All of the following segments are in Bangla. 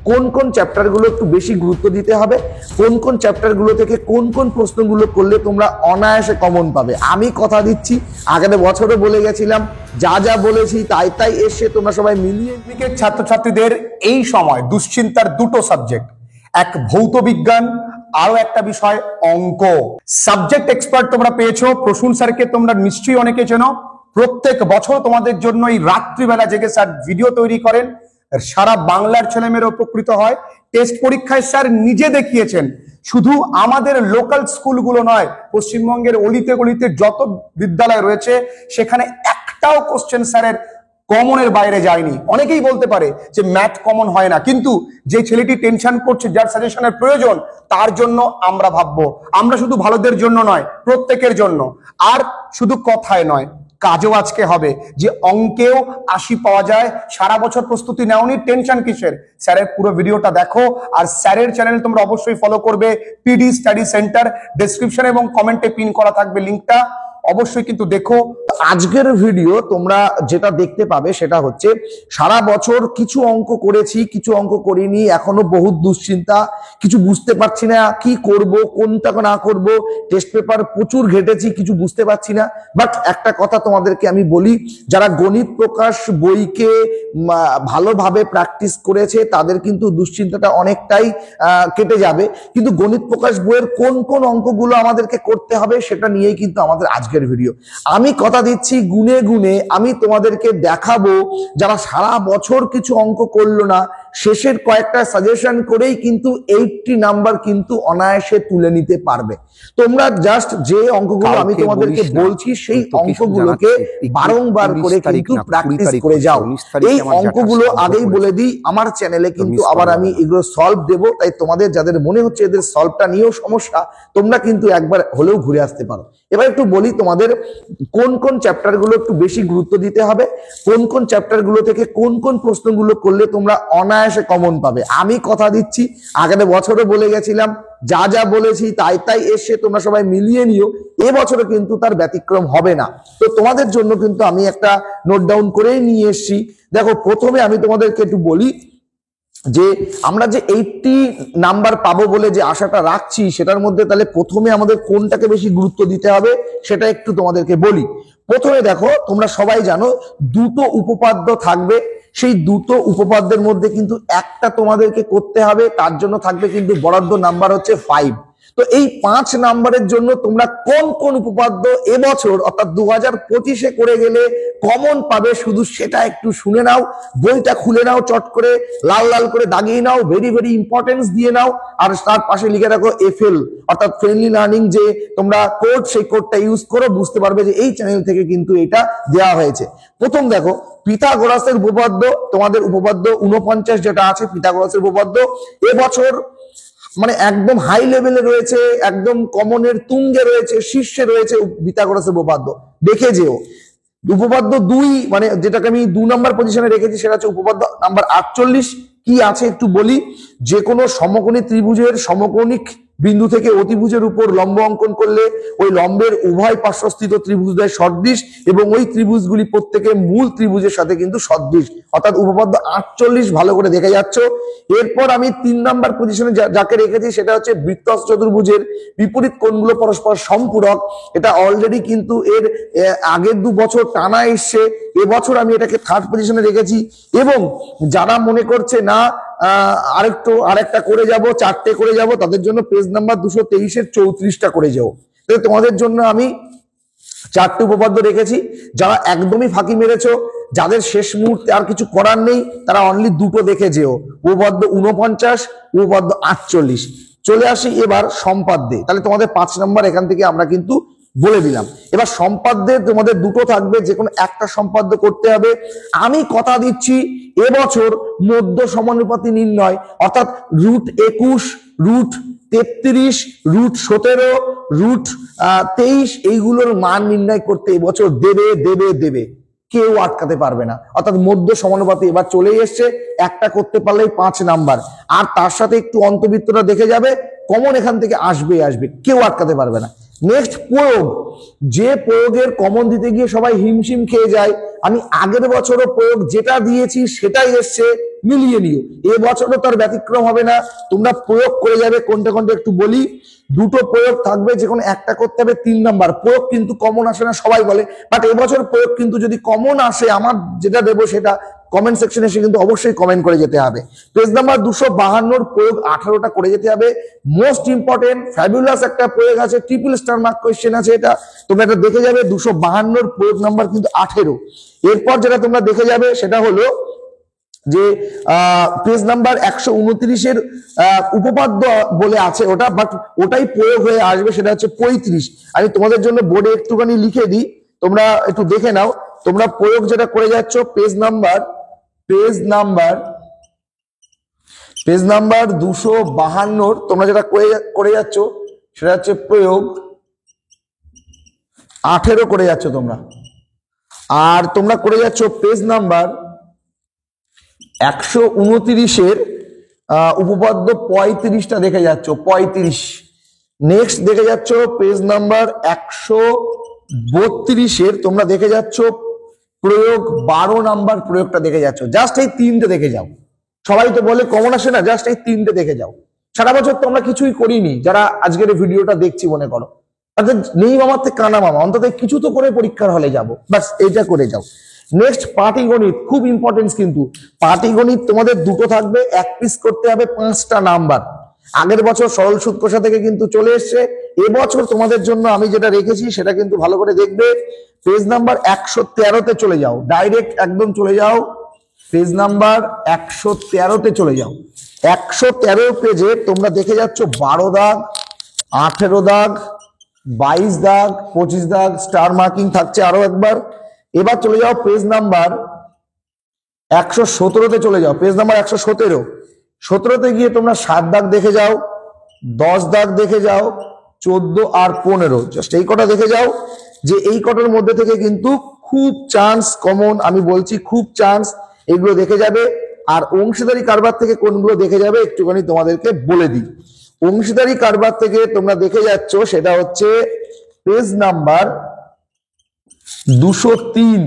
কোন কোন চ্যাপ্টারগুলো একটু বেশি গুরুত্ব দিতে হবে, কোন কোন চ্যাপ্টারগুলো থেকে কোন কোন প্রশ্নগুলো করলে তোমরা অনায়াসে কমন পাবে। আমি কথা দিচ্ছি, আগের বছরও বলে গেছিলাম, যা যা বলেছি তাই তাই এসে তোমরা সবাই মিলিয়ে। ছাত্রছাত্রীদের এই সময় দুশ্চিন্তার দুটো সাবজেক্ট, এক ভৌত বিজ্ঞান, আরো একটা বিষয় অঙ্ক। সাবজেক্ট এক্সপার্ট তোমরা পেয়েছো, প্রসূন স্যারকে তোমরা নিশ্চয়ই অনেকে চেনো। প্রত্যেক বছর তোমাদের জন্য এই রাত্রিবেলা জেগে স্যার ভিডিও তৈরি করেন, সারা বাংলার ছেলেমেয়েরা উপকৃত হয়। টেস্ট পরীক্ষায় স্যার নিজে দেখিয়েছেন শুধু আমাদের লোকাল স্কুলগুলো নয়, পশ্চিমবঙ্গের অলিতে গলিতে যত বিদ্যালয় রয়েছে সেখানে একটাও কোশ্চেন স্যারের কমনের বাইরে যায়নি। অনেকেই বলতে পারে যে ম্যাথ কমন হয় না, কিন্তু যে ছেলেটি টেনশন করছে, যার সাজেশনের প্রয়োজন, তার জন্য আমরা ভাববো। আমরা শুধু ভালোদের জন্য নয়, প্রত্যেকের জন্য। আর শুধু কথায় নয়, কাজও আজকে হবে যে অঙ্কেও 80 পাওয়া যায়। সারা বছর প্রস্তুতি নেওনি, টেনশন কিসের? স্যারের পুরো ভিডিওটা দেখো। আর স্যারের চ্যানেল তোমরা অবশ্যই ফলো করবে, পিডি স্টাডি সেন্টার। ডেসক্রিপশন এবং কমেন্টে পিন করা থাকবে লিঙ্কটা, অবশ্যই কিন্তু দেখো। আজকের ভিডিও তোমরা যেটা দেখতে পাবে সেটা হচ্ছে, সারা বছর কিছু অঙ্ক করেছি, কিছু অঙ্ক করিনি, এখনো বহুত দুশ্চিন্তা, কিছু বুঝতে পারছি না কি করব, কোনটা না করব। টেস্ট পেপার প্রচুর ঘেটেছি, কিছু বুঝতে পারছি না। বাট একটা কথা তোমাদেরকে আমি বলি, যারা গণিত প্রকাশ বইকে ভালোভাবে প্র্যাকটিস করেছে তাদের কিন্তু দুশ্চিন্তাটা অনেকটাই কেটে যাবে। কিন্তু গণিত প্রকাশ বইয়ের কোন কোন অঙ্কগুলো আমাদেরকে করতে হবে সেটা নিয়েই কিন্তু আমাদের আজকের ভিডিও। আমি কথা দিচ্ছি, গুনে গুনে আমি তোমাদেরকে দেখাবো যারা সারা বছর কিছু অঙ্ক করলো না, শেষের কয়েকটা সাজেশন করেই কিন্তু 80 নাম্বার কিন্তু অনায়াসে তুলে নিতে পারবে। তোমরা জাস্ট যে অঙ্কগুলো আমি তোমাদেরকে বলছি সেই অঙ্কগুলোকে বারংবার করে কিন্তু প্র্যাকটিস করে যাও। এই অঙ্কগুলো আগেই বলে দিই, আমার চ্যানেলে কিন্তু আবার আমি এগুলো সলভ দেব, তাই তোমাদের যাদের মনে হচ্ছে এদের সলভটা নিয়েও সমস্যা, তোমরা কিন্তু একবার হলেও ঘুরে আসতে পারো। এবার একটু বলি তোমাদের কোন কোন চ্যাপ্টারগুলো একটু বেশি গুরুত্ব দিতে হবে, কোন কোন চ্যাপ্টারগুলো থেকে কোন কোন প্রশ্নগুলো করলে তোমরা অনায়াসে কমন পাবে। আমি কথা দিচ্ছি, আগের বছরও বলে গেছিলাম, যা যা বলেছি তাই তাই এসে তোমরা সবাই মিলিয়ে নিও। এবছরে কিন্তু তার ব্যতিক্রম হবে না। তো তোমাদের জন্য কিন্তু আমি একটা নোট ডাউন করেই নিয়ে এসেছি। দেখো, প্রথমে আমি তোমাদেরকে একটু বলি যে আমরা যে 80 নাম্বার পাবো বলে যে আশাটা রাখছি, সেটার মধ্যে তাহলে প্রথমে আমাদের কোনটাকে বেশি গুরুত্ব দিতে হবে সেটা একটু তোমাদেরকে বলি। প্রথমে দেখো, তোমরা সবাই জানো দুটো উপপাদ্য থাকবে, সেই দুটো উপপাদ্যের মধ্যে কিন্তু একটা তোমাদেরকে করতে হবে, তার জন্য থাকবে কিন্তু বরাদ্দ নাম্বার হচ্ছে 5। তো এই 5 নাম্বারের জন্য তোমরা কোন কোন উপপাদ্য এবছর অর্থাৎ 2025-এ করে গেলে কমন পাবে, শুধু সেটা একটু শুনে নাও। বইটা খুলে নাও, চট করে লাল লাল করে দাগিয়ে নাও, ভেরি ভেরি ইম্পর্টেন্স দিয়ে নাও। আর তার পাশে লিখে রাখো এফএল, অর্থাৎ ফ্রেন্ডলি লার্নিং যে তোমরা কোড, সেই কোডটা ইউজ করো, বুঝতে পারবে যে এই চ্যানেল থেকে কিন্তু এটা দেওয়া হয়েছে। প্রথম দেখো, পিথাগোরাসের উপপাদ্য, তোমাদের উপপাদ্য 49 যেটা আছে পিথাগোরাসের উপপাদ্য, এবছর মানে একদম হাই লেভেলে রয়েছে, একদম কমনের তুঙ্গে রয়েছে, শীর্ষে রয়েছে পিথাগোরাসের উপপাদ্য, দেখে যেও। উপপাদ্য 2, মানে যেটাকে আমি 2 নম্বর পজিশনে রেখেছি, সেটা হচ্ছে উপপাদ্য নাম্বার 48। কি আছে একটু বলি, যে কোনো সমকোণী ত্রিভুজের সমকোণিক বিন্দু থেকে অতিভুজের উপর লম্ব অঙ্কন করলে ওই লম্বের উভয় পার্শ্বস্থিত ত্রিভুজদ্বয় সদৃশ এবং ওই ত্রিভুজগুলি প্রত্যেকে মূল ত্রিভুজের সাথে কিন্তু সদৃশ, অর্থাৎ উপপাদ্য 48 ভালো করে দেখে যাচ্ছ। এরপর আমি 3 নম্বর পজিশনে যাকে রেখেছি সেটা হচ্ছে বৃত্তস্থ চতুর্ভুজের বিপরীত কোণগুলো পরস্পর সম্পূরক। এটা অলরেডি কিন্তু এর আগের 2 বছর টানা এসছে, এবছর আমি এটাকে 3rd পজিশনে রেখেছি। এবং যারা মনে করছে না আরেকটা করে যাব, 4টে করে যাব, তাদের জন্য পেজ নাম্বার 223-এর 34টা করে যাও। তাহলে তোমাদের জন্য আমি 4টে উপপাদ্য রেখেছি। যারা একদমই ফাঁকি মেরেছো, যাদের শেষ মুহূর্তে আর কিছু করার নেই, তারা অনলি 2টো দেখে যেও, উপপাদ্য 49, উপপাদ্য 48। চলে আসি এবার সম্পাদ্যে। তাহলে তোমাদের 5 নম্বর এখান থেকে আমরা কিন্তু বলে দিলাম। এবার সম্পাদ্যে তোমাদের 2টো থাকবে, যে কোনো একটা সম্পাদ্য করতে হবে। আমি কথা দিচ্ছি, এবছর মধ্য সমানুপাতি নির্ণয়, অর্থাৎ √21, √33, √17, √23 এইগুলোর মান নির্ণয় করতে এবছর দেবে দেবে দেবে, কেউ আটকাতে পারবে না। অর্থাৎ মধ্য সমানুপাতি এবার চলেই এসছে, একটা করতে পারলেই 5 নাম্বার। আর তার সাথে একটু অন্তবৃত্তটা দেখে যাবে, কমন এখান থেকে আসবে, কেউ আটকাতে পারবে না। নেক্সট প্রয়োগ, যে প্রয়োগের কমন দিতে গিয়ে সবাই হিমশিম খেয়ে যায়, আমি আগের বছরও প্রয়োগ যেটা দিয়েছি সেটাই এসছে, মিলিয়ে নিও। এবছরও তার ব্যতিক্রম হবে না, তোমরা প্রয়োগ করে যাবে। কোনটা কোনটা একটু বলি। দুটো প্রয়োগ থাকবে, যে কোনো একটা করতে হবে। 3 নাম্বার প্রয়োগ কিন্তু কমন আসে না সবাই বলে, বাট এবছর প্রয়োগ কিন্তু যদি কমন আসে, আমার যেটা দেবো সেটা কমেন্ট সেকশনে এসে কিন্তু অবশ্যই কমেন্ট করে যেতে হবে। পেজ নাম্বার 252 প্রয়োগ 18টা করে যেতে হবে। মোস্ট ইম্পর্টেন্ট ফ্যাবুলাস একটা প্রয়োগ আছে, ট্রিপল স্টার মার্ক কোয়েশ্চেন আছে, এটা তোমরা এটা দেখে যাবে। 252 প্রয়োগ নাম্বার কিন্তু 18। এরপর যেটা তোমরা দেখে যাবে সেটা হলো যে পেজ নাম্বার 129-এর উপপাদ্য বলে আছে ওটা, বাট ওটাই প্রয়োগ হয়ে আসবে, সেটা হচ্ছে 35। আমি তোমাদের জন্য বোর্ডে একটুখানি লিখে দিই, তোমরা একটু দেখে নাও। তোমরা প্রয়োগ যেটা করে যাচ্ছ পেজ নাম্বার 252, তোমরা যেটা করে যাচ্ছ সেটা হচ্ছে প্রয়োগ 18 করে যাচ্ছ তোমরা। আর তোমরা করে যাচ্ছ পেজ নাম্বার 129-এর উপপাদ্য 35টা দেখে যাচ্ছ, 35। নেক্সট দেখে যাচ্ছ পেজ নাম্বার 132-এর তোমরা দেখে যাচ্ছ প্রয়োগ 12 নাম্বার প্রয়োগটা দেখে যাচ্ছ। জাস্ট এই 3টে দেখে যাও। সবাই তো বলে কমন আসে না, জাস্ট এই 3টে দেখে যাও। সারা বছর তো আমরা কিছুই করিনি, যারা আজকের ভিডিওটা দেখছি মনে করো, তাদের নেই মামার থেকে কানা মামা, অন্তত কিছু তো করে পরীক্ষার হলে যাবো, বাস এইটা করে যাও। নেক্সট পাটিগণিত, খুব ইম্পর্টেন্স কিন্তু। পাটিগণিত তোমাদের দুটো থাকবে, এক পিস করতে হবে 5টা নাম্বার। আগের বছর সরল সুদ কষা থেকে কিন্তু চলে এসছে, এবছর তোমাদের জন্য আমি যেটা রেখেছি সেটা কিন্তু ভালো করে দেখবে। পেজ নাম্বার 113-তে চলে যাও, ডাইরেক্ট একদম চলে যাও। পেজ নাম্বার 113-তে চলে যাও। 113 পেজে তোমরা দেখে যাচ্ছ 12 দাগ, 18 দাগ, 22 দাগ, 25 দাগ, স্টার মার্কিং থাকছে আরো একবার। এবার চলে যাও পেজ নাম্বার 117-তে চলে যাও। পেজ নাম্বার 117তে গিয়ে তোমরা 7 দাগ দেখে যাও, 10 দাগ দেখে যাও, 14 আর 15, জাস্ট এই কটা দেখে যাও। যে এই কটার মধ্যে থেকে কিন্তু খুব চান্স কমন, আমি বলছি খুব চান্স, এগুলো দেখে যাবে। আর অংশীদারি কারবার থেকে কোনগুলো দেখে যাবে একটুখানি তোমাদেরকে বলে দিই। অংশীদারি কারবার থেকে তোমরা দেখে যাচ্ছ সেটা হচ্ছে পেজ নাম্বার 203।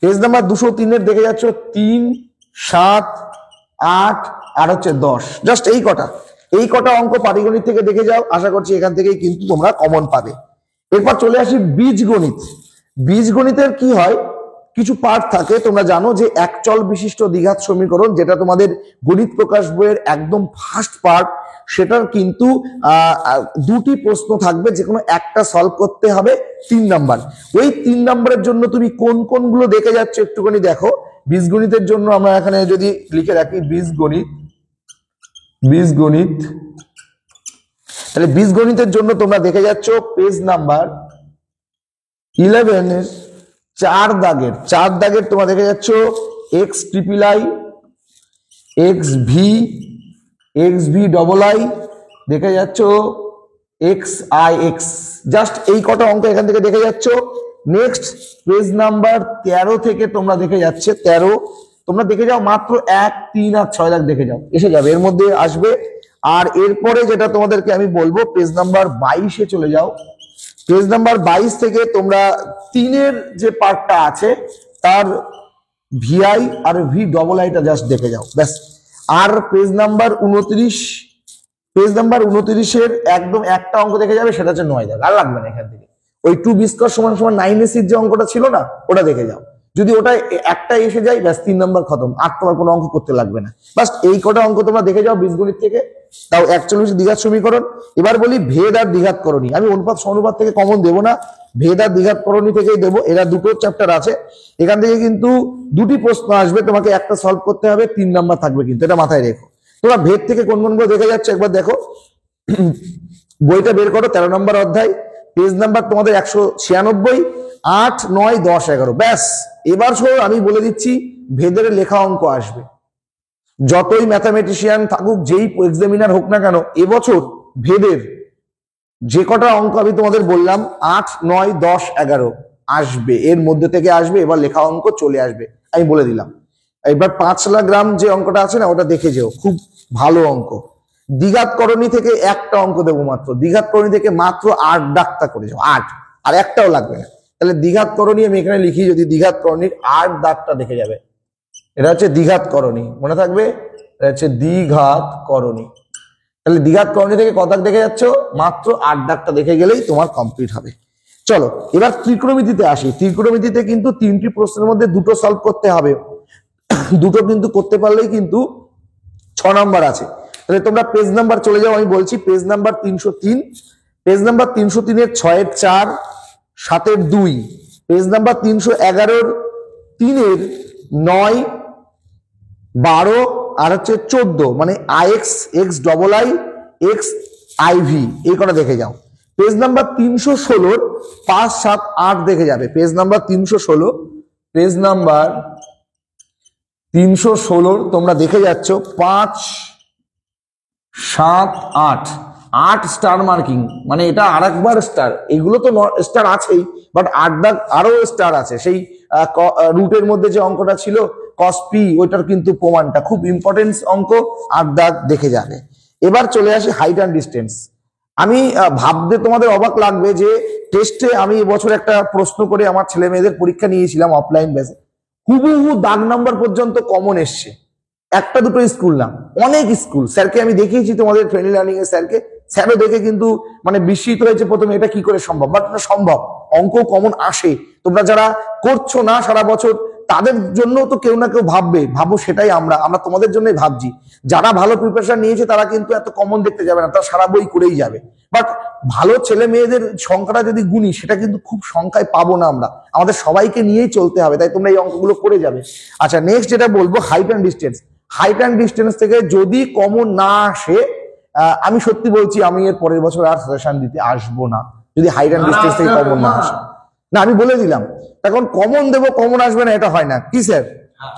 পেজ নাম্বার 203-এর দেখে যাচ্ছ 3, 7, 8 আর হচ্ছে 10, জাস্ট এই কটা অঙ্ক পাটিগণিত থেকে দেখে যাও। আশা করছি এখান থেকেই কিন্তু তোমরা কমন পাবে। এরপর চলে আসি বীজগণিত। বীজগণিতের কি হয়, কিছু পার্ট থাকে, তোমরা জানো যে একচল বিশিষ্ট দ্বিঘাত সমীকরণ, যেটা তোমাদের গণিত প্রকাশ বইয়ের একদম ফার্স্ট পার্ট, সেটার কিন্তু দুটি প্রশ্ন থাকবে, যে কোনো একটা সলভ করতে হবে 3 নাম্বার। ওই 3 নাম্বারের জন্য তুমি কোন কোনগুলো দেখে যাচ্ছ একটুখানি দেখো। বীজগণিতের জন্য আমরা এখানে যদি লিখে রাখি বীজগণিত, তাহলে বীজগণিতের জন্য তোমরা দেখে যাচ্ছ পেজ নাম্বার 11-এর 4 দাগের তোমরা দেখে যাচ্ছ XIII, XV দেখে যাচ্ছ XIX, জাস্ট এই কটা অঙ্ক এখান থেকে দেখে যাচ্ছ। নেক্সট পেজ নাম্বার 13 থেকে তোমরা দেখে যাচ্ছে 13, তোমরা দেখে যাও মাত্র 1, 3 আর 6 দাগ দেখে যাও, এসে যাবে, এর মধ্যে আসবে। আর এরপরে যেটা তোমাদেরকে আমি বলবো, পেজ নাম্বার 22-এ চলে যাও। পেজ নাম্বার 22 থেকে তোমরা 3-এর যে পার্টটা আছে তার VI আর VIIটা জাস্ট দেখে যাও, ব্যাস। আর পেজ নাম্বার 29-এর একদম একটা অঙ্ক দেখে যাবে, সেটা হচ্ছে 9 দাগ, আর লাগবে না এখান থেকে। ওই 2 b² = 9ac যে অঙ্কটা ছিল না, ওটা দেখে যাও। যদি ওটা একটা এসে যায়, ব্যাস 3 নাম্বার খতম, আর তোমার কোনো অঙ্ক করতে লাগবে না। বাস এই কটা অঙ্ক তোমরা দেখে যাও বীজগণিত থেকে, তাও 41 দ্বিঘাত সমীকরণ। এবার বলি ভেদ আর দ্বিঘাত করণী। আমি অনুপাত সমানুপাত থেকে কমন দেবো না, ভেদ আর দ্বিঘাত করণী থেকেই দেবো। এরা দুটো চ্যাপ্টার আছে, এখান থেকে কিন্তু দুটি প্রশ্ন আসবে, তোমাকে একটা সলভ করতে হবে, 3 নাম্বার থাকবে কিন্তু, এটা মাথায় রেখো। তোমরা ভেদ থেকে কোন কোনগুলো দেখে যাচ্ছে একবার দেখো। বইটা বের করো, 13 নম্বর অধ্যায়, পেজ নাম্বার তোমাদের 196, 8, 9, 10, 11, ব্যাস। এবার আমি বলে দিচ্ছি, ভেদের লেখা অঙ্ক আসবে। যতই ম্যাথামেটিশিয়ান থাকুক, যেই এক্সামিনার হোক না কেন, এবছর ভেদের যে কটা অঙ্ক আমি তোমাদের বললাম 8, 9, 10, 11 আসবে, এর মধ্যে থেকে আসবে। এবার লেখা অঙ্ক চলে আসবে, আমি বলে দিলাম। এবার 5 লাখ গ্রাম যে অঙ্কটা আছে না, ওটা দেখে যেও, খুব ভালো অঙ্ক। দ্বিঘাত করণী থেকে একটা অঙ্ক দেবো মাত্র, দ্বিঘাত করণী থেকে মাত্র 8 দাগটা করে যাও, 8, আর একটাও লাগবে না। তাহলে দ্বিঘাত করণী আমি এখানে লিখি, যদি দ্বিঘাত করণীর 8 দাগটা দেখে যাবে, এটা হচ্ছে দ্বিঘাত করণী, মনে থাকবে, এটা হচ্ছে দ্বিঘাত করণী। তাহলে দ্বিঘাত করণী থেকে কত দাগ দেখে যাচ্ছ, মাত্র 8 দাগটা দেখে গেলেই তোমার কমপ্লিট হবে। চলো এবার ত্রিকোণমিতিতে আসি। ত্রিকোণমিতিতে কিন্তু 3টি প্রশ্নের মধ্যে 2টো সলভ করতে হবে, 2টো কিন্তু করতে পারলেই কিন্তু 6 নাম্বার আছে। তাহলে তোমরা পেজ নাম্বার চলে যাও, আমি বলছি পেজ নাম্বার 303, পেজ নাম্বার 303 এর 6 এর 4, 7 এর 2, পেজ নাম্বার 311 এর 3 এর 9, 12 আর হচ্ছে 14, মানে IX XII XIV এই কটা দেখে যাও। পেজ নাম্বার 316 5, 7, 8 দেখে যাবে, পেজ নাম্বার 316, পেজ নাম্বার 316 তোমরা দেখে যাচ্ছ 5, 7, 8, 8 স্টার মার্কিং, মানে এটা আরেকবার স্টার, এগুলো তো স্টার আছেই, বাট 8 দাগ আরো স্টার আছে। সেই রুটের মধ্যে যে অঙ্কটা ছিল cos p, ওইটার কিন্তু প্রমাণটা খুব ইম্পর্টেন্ট অঙ্ক, 8 দাগ দেখে যাবে। এবার চলে আসি হাইট অ্যান্ড ডিস্টেন্স। আমি ভাবতে তোমাদের অবাক লাগবে যে টেস্টে আমি এবছর একটা প্রশ্ন করে আমার ছেলে মেয়েদের পরীক্ষা নিয়েছিলাম অফলাইন বেসে, হুবহু দাগ নাম্বার পর্যন্ত কমন এসছে, একটা দুটো স্কুল না, অনেক স্কুল। স্যারকে আমি দেখিয়েছি, তোমাদের ফ্রেন্ডলি লার্নিং এর স্যারকে, স্যারও দেখে কিন্তু মানে বিস্মিত হয়েছে প্রথমে, এটা কি করে সম্ভব, বাট এটা সম্ভব, অঙ্ক কমন আসে। তোমরা যারা করছো না সারা বছর, তাদের জন্য তো কেউ না কেউ ভাববে, ভাবো সেটাই আমরা তোমাদের জন্যই ভাবছি। যারা ভালো প্রিপারেশন নিয়েছে তারা কিন্তু এত কমন দেখতে যাবে না, তারা সারা বই করেই যাবে। বাট ভালো ছেলে মেয়েদের সংখ্যাটা যদি গুনি, সেটা কিন্তু খুব সংখ্যায় পাবো না আমরা, আমাদের সবাইকে নিয়েই চলতে হবে, তাই তোমরা এই অঙ্কগুলো করে যাবে। আচ্ছা নেক্সট যেটা বলবো, height and distance. Height and distance থেকে যদি কমন না আসে, আমি সত্যি বলছি আমি এর পরের বছর আর সাজেশন দিতে আসবো না, যদি হাইট অ্যান্ড ডিস্টেন্স থেকে কমন না আসে। না আমি বলে দিলাম, এখন কমন দেবো কমন আসবে না এটা হয় না কি স্যার,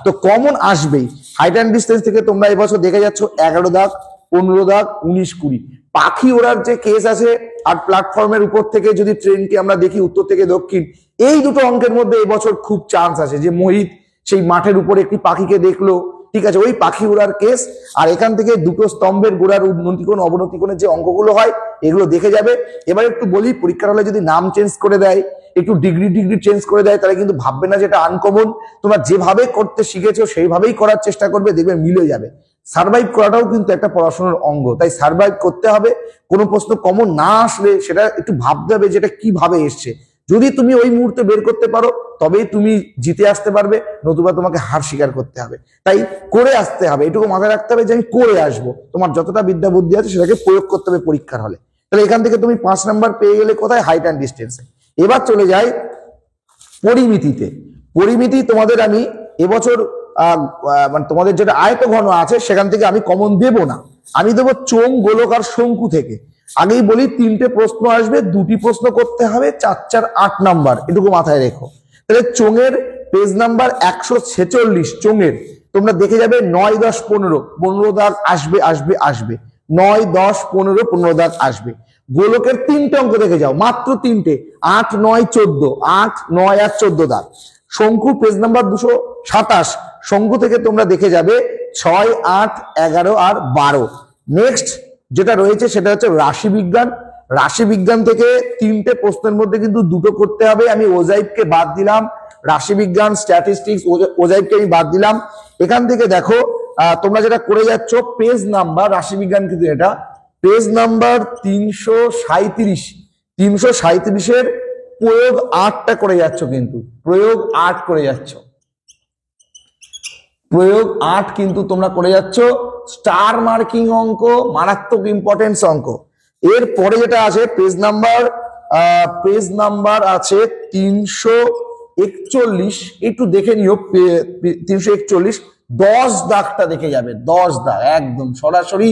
তো কমন আসবেই। হাইট অ্যান্ড ডিস্টেন্স থেকে তোমরা এবছর দেখে যাচ্ছ 11 দাগ, 15 দাগ, 19, 20। পাখি ওড়ার যে কেস আছে, আর প্ল্যাটফর্মের উপর থেকে যদি ট্রেনকে আমরা দেখি উত্তর থেকে দক্ষিণ, এই দুটো অঙ্কের মধ্যে এবছর খুব চান্স আছে যে মোহিত সেই মাঠের উপরে একটি পাখিকে দেখলো, ঠিক আছে, ওই পাখি উড়ার কেস। আর এখান থেকে দুটো স্তম্ভের গোড়ার উন্নতি কোণ অবনতি কোণের যে অঙ্কগুলো হয়, এগুলো দেখে যাবে। এবার একটু বলি, পরীক্ষার হলে যদি নাম চেঞ্জ করে দেয়, একটু ডিগ্রি চেঞ্জ করে দেয়, তাহলে কিন্তু ভাববে না যে এটা আনকমন। তোমরা যেভাবে করতে শিখেছো সেইভাবেই করার চেষ্টা করবে, দেখবে মিলে যাবে। সার্ভাইভ করাটাও কিন্তু একটা পড়াশোনার অঙ্গ, তাই সার্ভাইভ করতে হবে। কোনো প্রশ্ন কমন না আসলে সেটা একটু ভাবতে হবে যেটা কিভাবে এসছে। যদি তুমি ওই মুহূর্তে বের করতে পারো, তবেই তুমি জিতে আসতে পারবে, নতুবা তোমাকে হার স্বীকার করতে হবে। তাই করে আসতে হবে, এটুকু মাথায় রাখতে হবে যে আমি করে আসবো। তোমার যতটা বিদ্যা বুদ্ধি আছে সেটাকে প্রয়োগ করতে হবে পরীক্ষার হলে। তাহলে এখান থেকে তুমি 5 নাম্বার পেয়ে গেলে কোথায়, হাইট অ্যান্ড ডিস্টেন্সে। এবার চলে যাই পরিমিতিতে। পরিমিতি তোমাদের আমি এবছর মানে তোমাদের যেটা আয়ত ঘন আছে সেখান থেকে আমি কমন দেব না, আমি দেবো চোঙ, গোলক আর শঙ্কু থেকে। আগেই বলি 3টে প্রশ্ন আসবে, 2টি প্রশ্ন করতে হবে, 4, 4, 8 নাম্বার, এটুকু মাথায় রেখো। তাহলে চোঙের পেজ নাম্বার 146, চোঙের তোমরা দেখে যাবে 9, 10, 15 দাগ আসবে আসবে আসবে, 9, 10, 15 দাগ আসবে। গোলকের 3টে অঙ্ক দেখে যাও, মাত্র 3টে, 8, 9, 14, 8, 9 আর 14 দাগ। শঙ্কু পেজ নাম্বার 227, শঙ্কু থেকে তোমরা দেখে যাবে 6, 8, 11 আর 12। নেক্সট যেটা রয়েছে সেটা হচ্ছে রাশি বিজ্ঞান। রাশি বিজ্ঞান থেকে 3টে প্রশ্নের মধ্যে কিন্তু 2টো করতে হবে, আমি ওজাইবকে বাদ দিলাম। রাশি বিজ্ঞান, স্ট্যাটিস্টিক্স, ওজাইবকে আমি বাদ দিলাম। এখান থেকে দেখো তোমরা যেটা করে যাচ্ছ, পেজ নাম্বার রাশি বিজ্ঞান কিন্তু এটা পেজ নাম্বার 337 প্রয়োগ 8টা করে যাচ্ছ, কিন্তু প্রয়োগ 8 করে যাচ্ছ, প্রয়োগ 8 কিন্তু তোমরা করে যাচ্ছ। স্টার মার্কিং অঙ্ক, মারাত্মক ইম্পর্টেন্স অঙ্ক। এর পরে যেটা আছে পেজ নাম্বার আছে 341, একটু দেখে নিও 341, 10 দাগটা দেখে যাবে, 10 দাগ একদম সরাসরি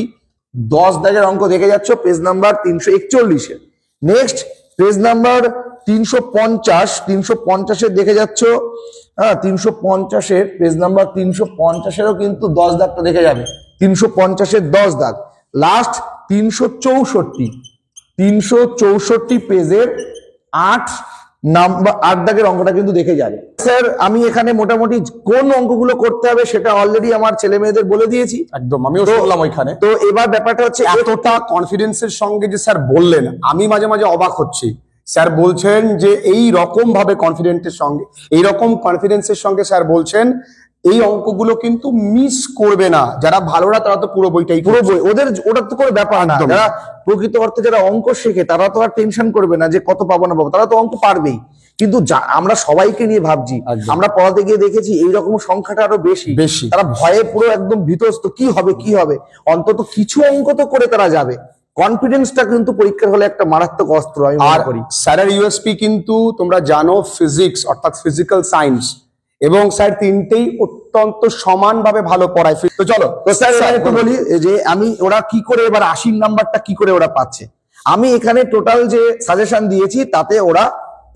10 দাগের অঙ্ক দেখে যাচ্ছ পেজ নাম্বার 341-এ। নেক্সট পেজ নাম্বার 350 দেখে যাচ্ছ, হ্যাঁ 350 পেজ নাম্বার 350-এরও কিন্তু 10 দাগটা দেখে যাবে, 350-এর 10 দাগ। লাস্ট 364 পেজের 8, নাম্বার 8 দাগের অঙ্কটা কিন্তু দেখে যাবে। স্যার আমি এখানে মোটামুটি কোন অঙ্কগুলো করতে হবে সেটা অলরেডি আমার ছেলে মেয়েদের বলে দিয়েছি। একদম, আমিও শুনলাম ওইখানে। তো এবার ব্যাপারটা হচ্ছে এতটা কনফিডেন্সের সঙ্গে যে স্যার বললেন, আমি মাঝে মাঝে অবাক হচ্ছি। স্যার বলছেন যে এই রকম ভাবে কনফিডেন্সের সঙ্গে, এই রকম কনফিডেন্সের সঙ্গে স্যার বলছেন এই অঙ্কগুলো কিন্তু মিস করবে না। যারা ভালোরা তারা তো পুরো বইটাই, পুরো বই ওটা তো কোনো ব্যাপার না। যারা প্রকৃত অর্থে যারা অঙ্ক শেখে তারা তো আর টেনশন করবে না যে কত পাবো না পাবো, তারা তো অঙ্ক পারবেই। কিন্তু আমরা সবাইকে নিয়ে ভাবছি, আমরা পড়াতে গিয়ে দেখেছি এইরকম সংখ্যাটা আরো বেশি। তারা ভয়ে পুরো একদম ভীতস্ত, কি হবে কি হবে। অন্তত কিছু অঙ্ক তো করে তারা যাবে। কনফিডেন্সটা কিন্তু পরীক্ষার হলে একটা মারাত্মক অস্ত্র আমি মনে করি। স্যারের ইউএসপি কিন্তু তোমরা জানো, ফিজিক্স অর্থাৎ ফিজিক্যাল সায়েন্স এবং স্যার তিনটেই অত্যন্ত সমানভাবে ভালো পড়ায়। তো চলো তো স্যার একটু বলি যে আমি ওরা কি করে এবার 80 নাম্বারটা কি করে ওরা পাচ্ছে। আমি এখানে টোটাল যে সাজেশন দিয়েছি তাতে ওরা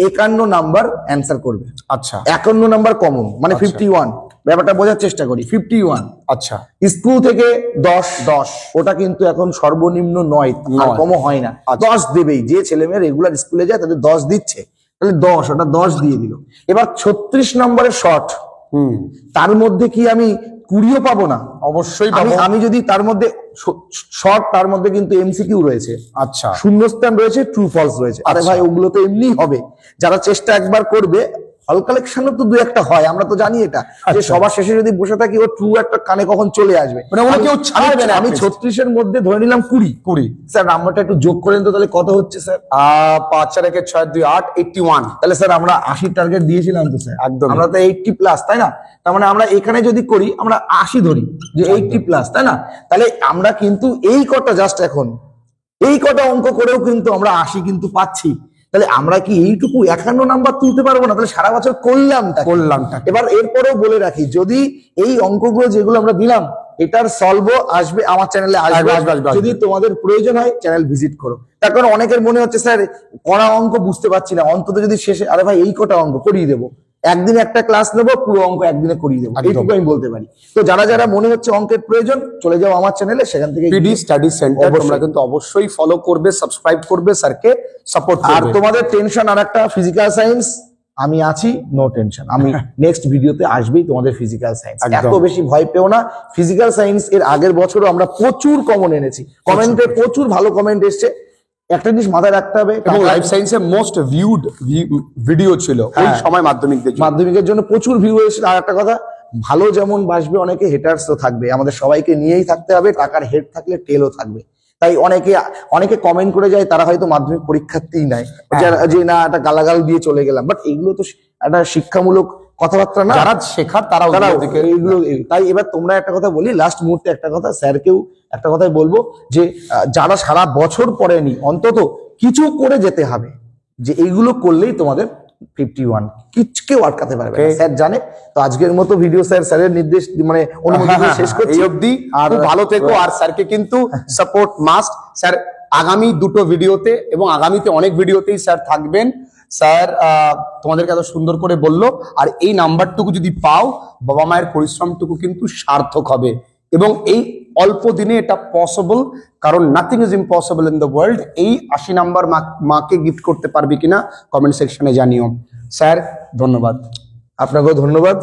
51 নাম্বার অ্যান্সার করবে। আচ্ছা, 51 নাম্বার কমন, মানে 51। ব্যাপারটা বোঝার চেষ্টা করি, 51। আচ্ছা, স্কুল থেকে 10, ওটা কিন্তু এখন সর্বনিম্ন 9, আর কমও হয় না। 10 দেবেই, যে ছেলে মেয়ে রেগুলার স্কুলে যায় তাদের 10 দিচ্ছে, তাহলে 10, ওটা 10 দিয়ে দিল। এবার 36 নম্বরের শর্ট, তার মধ্যে কি আমি 20ও পাবো না? অবশ্যই আমি যদি তার মধ্যে শর্ট, তার মধ্যে কিন্তু এমসিকিউ রয়েছে, আচ্ছা, শূন্যস্থান রয়েছে, ট্রু ফলস রয়েছে। আরে ভাই ওগুলো তো এমনি হবে। যারা চেষ্টা একবার করবে, হল কালেকশনও তো 2-1টা হয়, আমরা তো জানি এটা, যে সবার শেষে যদি বসে থাকি ও ট্রু একটা কানে কখন চলে আসবে, মানে ওরা কেউ ছাড়বে না। আমি 36-এর মধ্যে ধরে নিলাম 20। স্যার নাম্বারটা একটু যোগ করেন তো, তাহলে কত হচ্ছে স্যার? 5 4 1 6 2 8 81। তাহলে স্যার আমরা 80 টার্গেট দিয়েছিলাম তো স্যার, একদম। আমরা তো 80+, তাই না? তার মানে আমরা এখানে যদি করি, আমরা 80 ধরি যে 80+, তাই না? তাহলে আমরা কিন্তু এই কটা জাস্ট এখন এই কটা অঙ্ক করেও কিন্তু আমরা 80 কিন্তু পাচ্ছি। তাহলে আমরা কি এইটুকু 51 নাম্বার তুলতে পারবো না? তাহলে সারা বছর করলামটা। এবার এরপরেও বলে রাখি, যদি এই অঙ্কগুলো যেগুলো আমরা দিলাম এটার সলভও আসবে আমার চ্যানেলে, আসবে। যদি তোমাদের প্রয়োজন হয় চ্যানেল ভিজিট করো। তার কারণ অনেকের মনে হচ্ছে স্যার কড়া অঙ্ক বুঝতে পারছি না, অন্তত যদি শেষে, আরে ভাই এই কটা অঙ্ক করিয়ে দেবো, একদিনে একটা ক্লাস নেবো, পুরো অঙ্ক একদিনে করিয়ে দেবো, এইটুকু আমি বলতে পারি। তো যারা যারা মনে হচ্ছে অঙ্কের প্রয়োজন, চলে যাও আমার চ্যানেলে, সেখান থেকে পিডি স্টাডি সেন্টার তোমরা কিন্তু অবশ্যই ফলো করবে, সাবস্ক্রাইব করবে, স্যারকে সাপোর্ট করবে। আর তোমাদের টেনশন আর একটা, ফিজিক্যাল সায়েন্স আমি আছি, নো টেনশন। আমি নেক্সট ভিডিওতে আসবেই তোমাদের ফিজিক্যাল সায়েন্স। এত বেশি ভয় পেও না। ফিজিক্যাল সায়েন্স এর আগের বছরও আমরা প্রচুর কমন এনেছি, কমেন্টে প্রচুর ভালো কমেন্ট এসছে। একটা জিনিস মাথায় রাখতে হবে, এবং লাইফ সায়েন্সের মোস্ট ভিউড ভিডিও ছিল ওই সময় মাধ্যমিকের জন্য প্রচুর ভিউ এসেছিল। আর একটা কথা, ভালো যেমন বাসবে, অনেকে হেটার্স তো থাকবে, আমাদের সবাইকে নিয়েই থাকতে হবে। টাকার হেড থাকলে টেলও থাকবে। তাই অনেকে কমেন্ট করে যায়, তারা হয়তো মাধ্যমিক পরীক্ষার্থীই নাই, যে না একটা গালাগাল দিয়ে চলে গেলাম, বাট এগুলো তো একটা শিক্ষামূলক কথাবার্তা না, যারা শেখার তারা এইগুলো। তাই এবার তোমরা একটা কথা বলি, লাস্ট মুহূর্তে একটা কথা, স্যারকেও একটা কথাই বলবো, যে যারা সারা বছর পড়েনি, অন্তত কিছু করে যেতে হবে, যে এইগুলো করলেই তোমাদের 51 কেউ আটকাতে পারবে না, স্যার জানে। তো আজকের মতো ভিডিও স্যারের নির্দেশ, মানে অনুমতি দিয়ে শেষ করছি। এই অবধি আর ভালো থেকো, আর স্যারকে কিন্তু সাপোর্ট মাস্ট। স্যার আগামী দুটো ভিডিওতে এবং আগামীতে অনেক ভিডিওতেই স্যার থাকবেন। স্যার তোমাদেরকে এত সুন্দর করে বললো, আর এই নাম্বারটুকু যদি পাও, বাবা মায়ের পরিশ্রমটুকু কিন্তু সার্থক হবে। এবং এই অল্প দিনে এটা পসিবল, কারণ nothing is impossible in the world. এই 80 নাম্বার মাকে গিফট করতে পারবে কিনা কমেন্ট সেকশনে জানিও। স্যার ধন্যবাদ। আপনাকেও ধন্যবাদ।